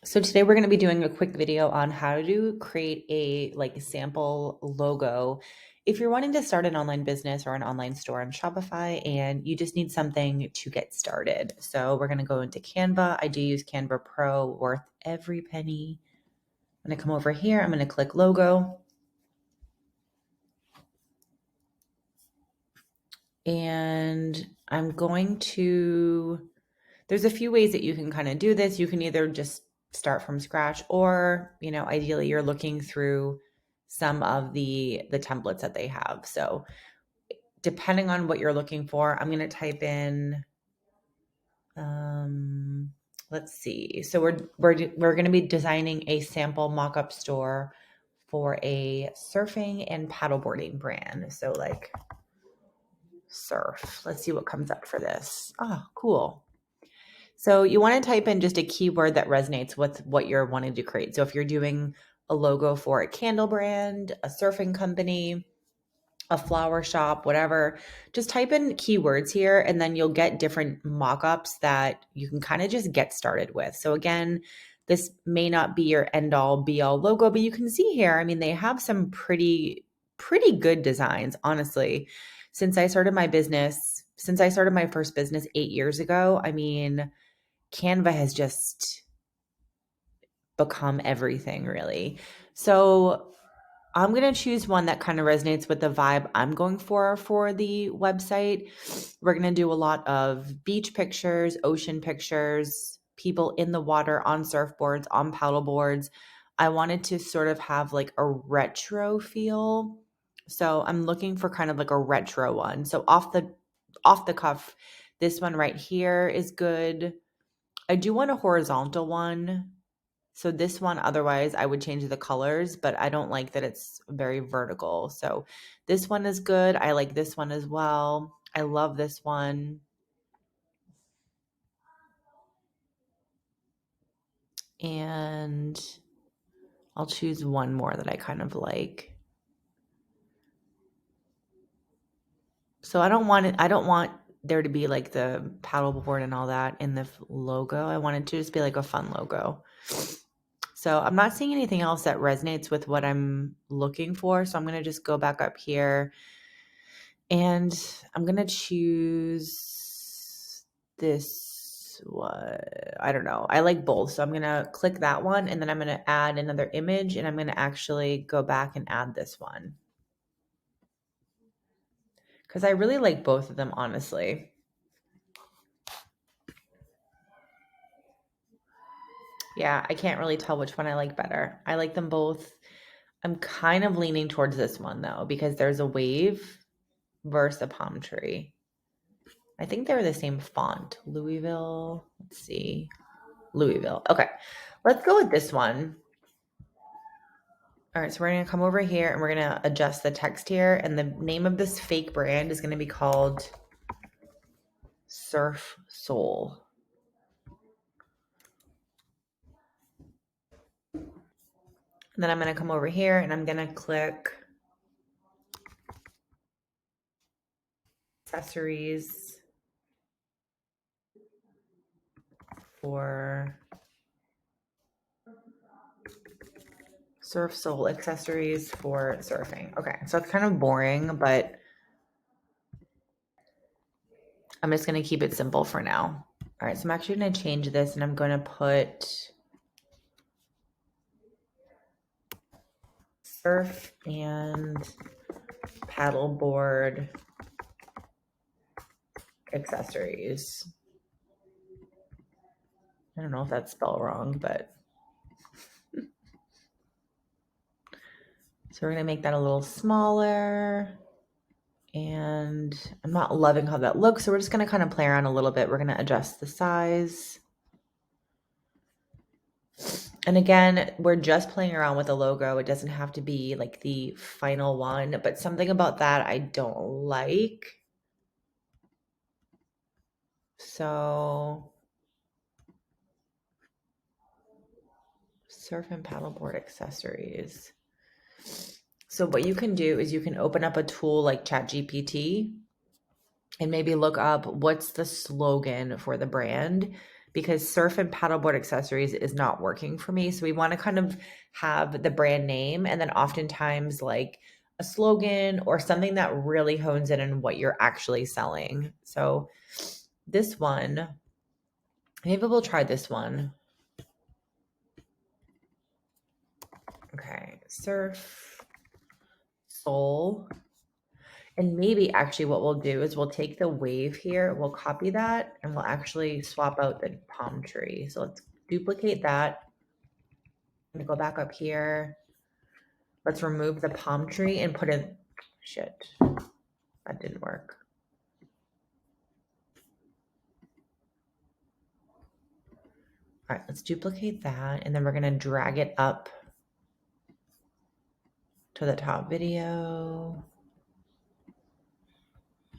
So today we're going to be doing a quick video on how to create a sample logo. If you're wanting to start an online business or an online store on Shopify and you just need something to get started. So we're going to go into Canva. I do use Canva Pro, worth every penny. I'm going to come over here. I'm going to click logo. And I'm going to, there's a few ways that you can kind of do this. You can either just start from scratch or, ideally you're looking through some of the templates that they have. So depending on what you're looking for, I'm going to type in, let's see. So we're going to be designing a sample mock-up store for a surfing and paddleboarding brand. So like surf. Let's see what comes up for this. Oh, cool. So you want to type in just a keyword that resonates with what you're wanting to create. So if you're doing a logo for a candle brand, a surfing company, a flower shop, whatever, just type in keywords here and then you'll get different mock-ups that you can kind of just get started with. So again, this may not be your end all be all logo, but you can see here, I mean, they have some pretty good designs, honestly. Since I started my first business 8 years ago, I mean, Canva has just become everything, really. So I'm going to choose one that kind of resonates with the vibe I'm going for the website. We're going to do a lot of beach pictures, ocean pictures, people in the water, on surfboards, on paddle boards. I wanted to sort of have like a retro feel. So I'm looking for kind of like a retro one. So off the cuff, this one right here is good. I do want a horizontal one. So this one, otherwise I would change the colors, but I don't like that it's very vertical. So this one is good. I like this one as well. I love this one. And I'll choose one more that I kind of like. So I don't want there to be like the paddleboard and all that in the logo. I want it to just be like a fun logo. So I'm not seeing anything else that resonates with what I'm looking for. So I'm going to just go back up here and I'm going to choose this one. I don't know. I like both. So I'm going to click that one and then I'm going to add another image and I'm going to actually go back and add this one. Because I really like both of them, honestly. Yeah, I can't really tell which one I like better. I like them both. I'm kind of leaning towards this one though, because there's a wave versus a palm tree. I think they're the same font. Louisville. Let's see. Louisville. Okay. Let's go with this one. All right. So we're going to come over here and we're going to adjust the text here. And the name of this fake brand is going to be called Surf Soul. And then I'm going to come over here and I'm going to click accessories for Surf Soul, accessories for surfing. Okay, so it's kind of boring, but I'm just going to keep it simple for now. All right, so I'm actually going to change this and I'm going to put surf and paddleboard accessories. I don't know if that's spelled wrong, but so we're going to make that a little smaller. And I'm not loving how that looks, so we're just going to kind of play around a little bit. We're going to adjust the size. And again, we're just playing around with the logo. It doesn't have to be like the final one, but something about that I don't like. So surf and paddleboard accessories. So what you can do is you can open up a tool like ChatGPT and maybe look up what's the slogan for the brand, because surf and paddleboard accessories is not working for me. So we want to kind of have the brand name and then oftentimes like a slogan or something that really hones in on what you're actually selling. So this one, maybe we'll try this one. Okay, surf, soul. And maybe actually what we'll do is we'll take the wave here, we'll copy that, and we'll actually swap out the palm tree. So let's duplicate that. I'm gonna go back up here. Let's remove the palm tree and put in, shit, that didn't work. All right, let's duplicate that. And then we're gonna drag it up to the top video.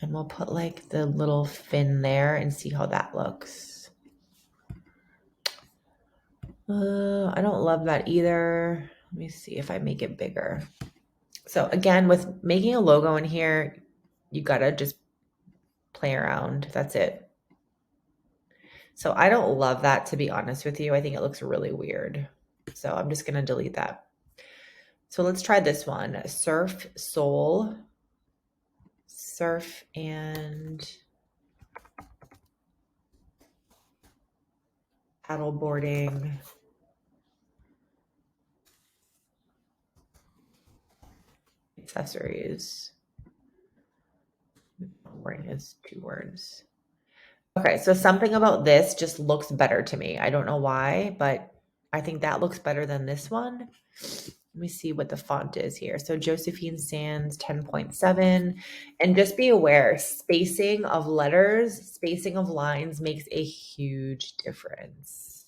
And we'll put like the little fin there and see how that looks. I don't love that either. Let me see if I make it bigger. So again, with making a logo in here, you gotta just play around. That's it. So I don't love that, to be honest with you. I think it looks really weird. So I'm just gonna delete that. So let's try this one. Surf Soul. Surf and paddleboarding. Accessories. Boarding is 2 words. Okay, so something about this just looks better to me. I don't know why, but I think that looks better than this one. Let me see what the font is here. So Josephine Sands 10.7. And just be aware, spacing of letters, spacing of lines makes a huge difference.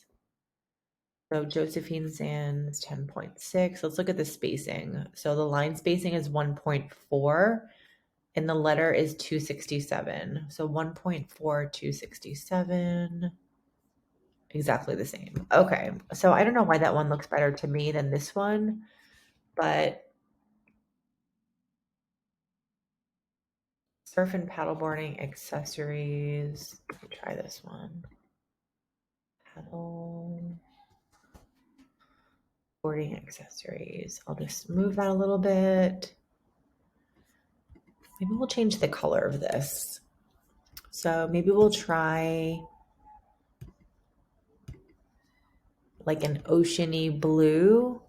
So Josephine Sands 10.6. Let's look at the spacing. So the line spacing is 1.4 and the letter is 267. So 1.4, 267. Exactly the same. Okay. So I don't know why that one looks better to me than this one, but surf and paddleboarding accessories. Let me try this one. Paddle boarding accessories. I'll just move that a little bit. Maybe we'll change the color of this. So maybe we'll try like an oceany blue.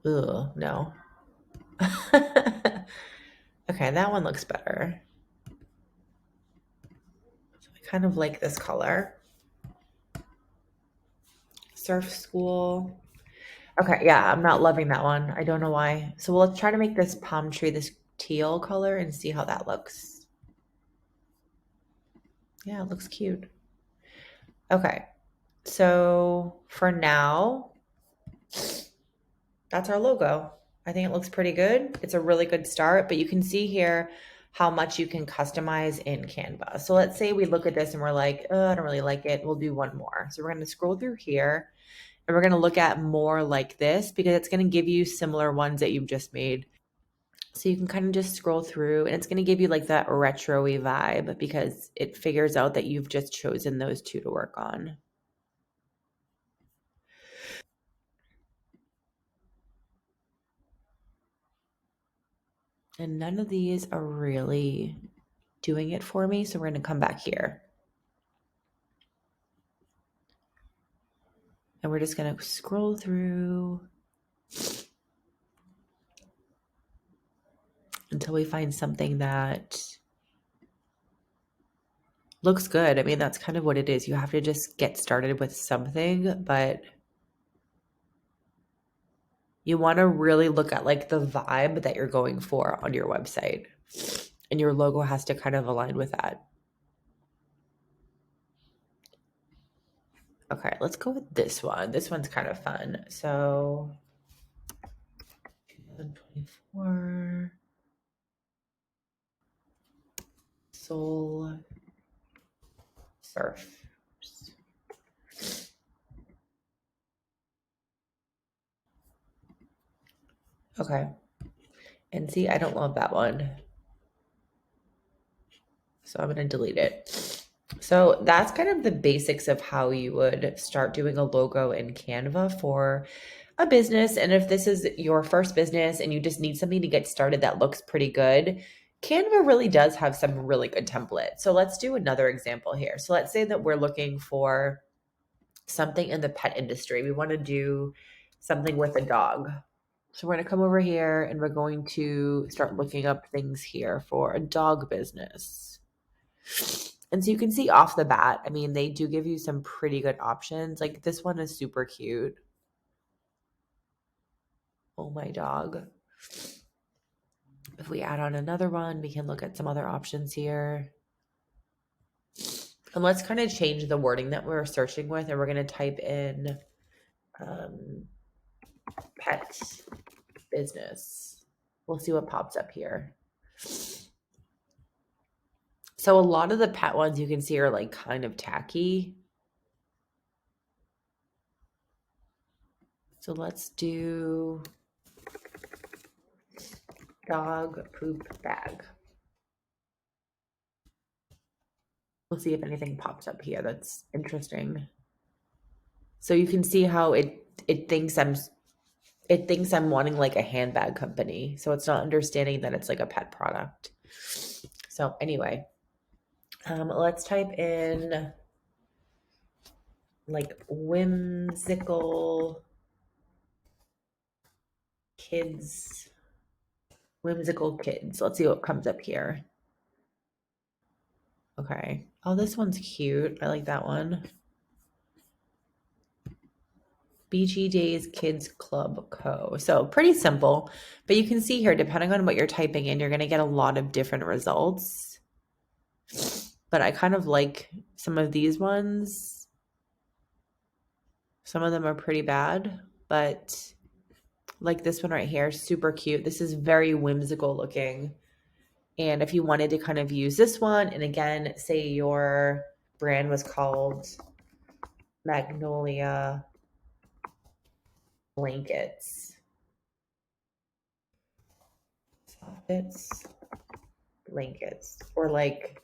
Ugh, no. Okay, that one looks better. So I kind of like this color. Surf school. Okay, yeah, I'm not loving that one. I don't know why. So we'll try to make this palm tree this teal color and see how that looks. Yeah, it looks cute. Okay, so for now, that's our logo. I think it looks pretty good. It's a really good start, but you can see here how much you can customize in Canva. So let's say we look at this and we're like, oh, I don't really like it. We'll do one more. So we're going to scroll through here and we're going to look at more like this because it's going to give you similar ones that you've just made. So you can kind of just scroll through and it's going to give you like that retro-y vibe because it figures out that you've just chosen those 2 to work on. And none of these are really doing it for me. So we're going to come back here. And we're just going to scroll through until we find something that looks good. I mean, that's kind of what it is. You have to just get started with something, but you want to really look at like the vibe that you're going for on your website. And your logo has to kind of align with that. Okay, let's go with this one. This one's kind of fun. So 2024 Soul Surf. Okay. And see, I don't love that one. So I'm going to delete it. So that's kind of the basics of how you would start doing a logo in Canva for a business. And if this is your first business and you just need something to get started that looks pretty good, Canva really does have some really good templates. So let's do another example here. So let's say that we're looking for something in the pet industry. We want to do something with a dog. So we're going to come over here and we're going to start looking up things here for a dog business. And so you can see off the bat, I mean, they do give you some pretty good options. Like this one is super cute. Oh, my dog. If we add on another one, we can look at some other options here. And let's kind of change the wording that we're searching with. And we're going to type in pet business. We'll see what pops up here. So a lot of the pet ones you can see are like kind of tacky. So let's do dog poop bag. We'll see if anything pops up here that's interesting. So you can see how it thinks I'm wanting like a handbag company. So it's not understanding that it's like a pet product. So anyway, let's type in like whimsical kids. Let's see what comes up here. Okay. Oh, this one's cute. I like that one. BG Days Kids Club Co. So pretty simple, but you can see here, depending on what you're typing in, you're going to get a lot of different results. But I kind of like some of these ones. Some of them are pretty bad, but like this one right here, super cute. This is very whimsical looking. And if you wanted to kind of use this one, and again, say your brand was called Magnolia Blankets. Soffits, blankets, or like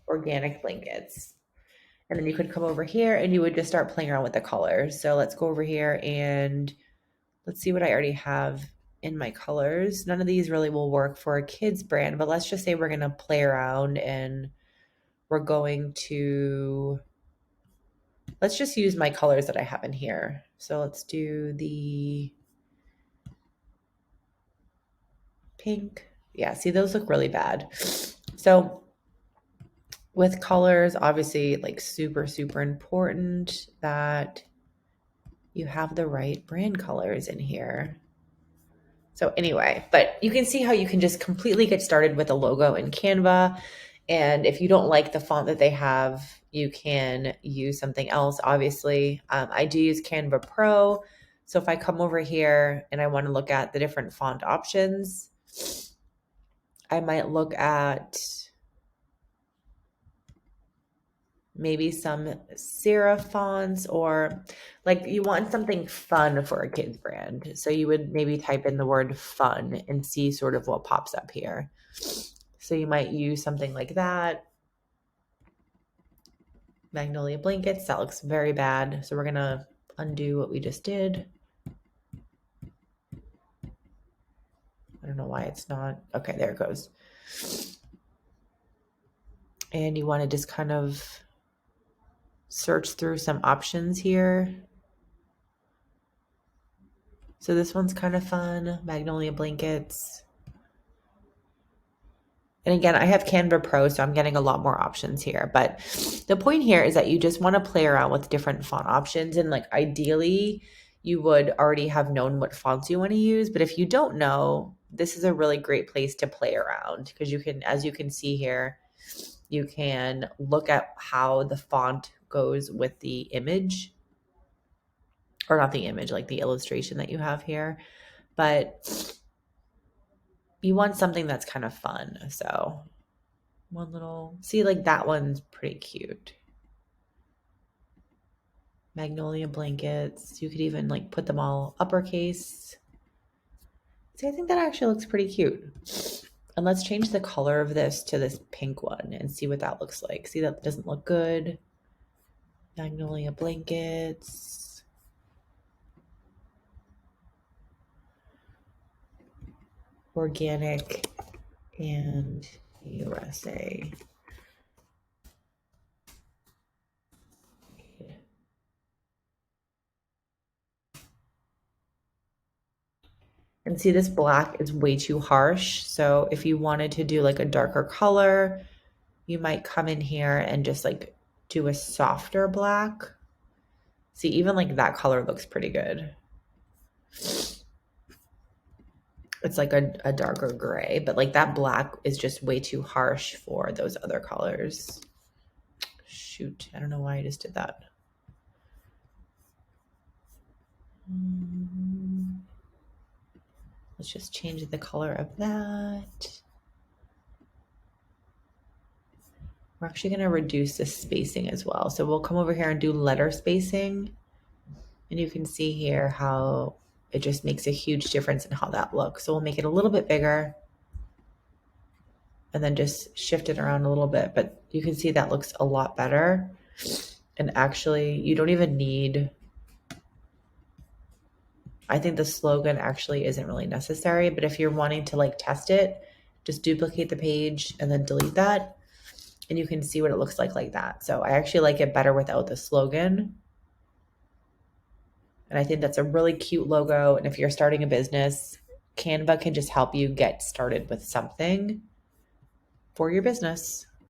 organic blankets. And then you could come over here and you would just start playing around with the colors. So let's go over here and let's see what I already have in my colors. None of these really will work for a kids brand, but let's just say we're going to play around and we're going to, let's just use my colors that I have in here. So let's do the pink. Yeah, see, those look really bad. So with colors, obviously, like super, super important that you have the right brand colors in here. So anyway, but you can see how you can just completely get started with a logo in Canva. And if you don't like the font that they have, you can use something else. Obviously, I do use Canva Pro. So if I come over here and I want to look at the different font options, I might look at maybe some serif fonts, or like you want something fun for a kids brand. So you would maybe type in the word fun and see sort of what pops up here. So you might use something like that. Magnolia blankets, that looks very bad. So we're going to undo what we just did. I don't know why it's not. Okay, there it goes. And you want to just kind of search through some options here. So this one's kind of fun, Magnolia blankets. And again, I have Canva Pro, so I'm getting a lot more options here. But the point here is that you just want to play around with different font options. And like ideally, you would already have known what fonts you want to use. But if you don't know, this is a really great place to play around, because you can, as you can see here, you can look at how the font goes with the image, or not the image, like the illustration that you have here. But you want something that's kind of fun. So one little, see, like that one's pretty cute. Magnolia blankets. You could even like put them all uppercase. See, I think that actually looks pretty cute. And let's change the color of this to this pink one and see what that looks like. See, that doesn't look good. Magnolia blankets. Organic and USA. And see, this black is way too harsh. So if you wanted to do like a darker color, you might come in here and just like do a softer black. See, even like that color looks pretty good. It's like a darker gray, but like that black is just way too harsh for those other colors. Shoot, I don't know why I just did that. Let's just change the color of that. We're actually going to reduce the spacing as well. So we'll come over here and do letter spacing. And you can see here how it just makes a huge difference in how that looks. So we'll make it a little bit bigger and then just shift it around a little bit. But you can see that looks a lot better. And actually, you don't even need, I think the slogan actually isn't really necessary. But if you're wanting to like test it, just duplicate the page and then delete that. And you can see what it looks like that. So I actually like it better without the slogan. And I think that's a really cute logo. And if you're starting a business, Canva can just help you get started with something for your business.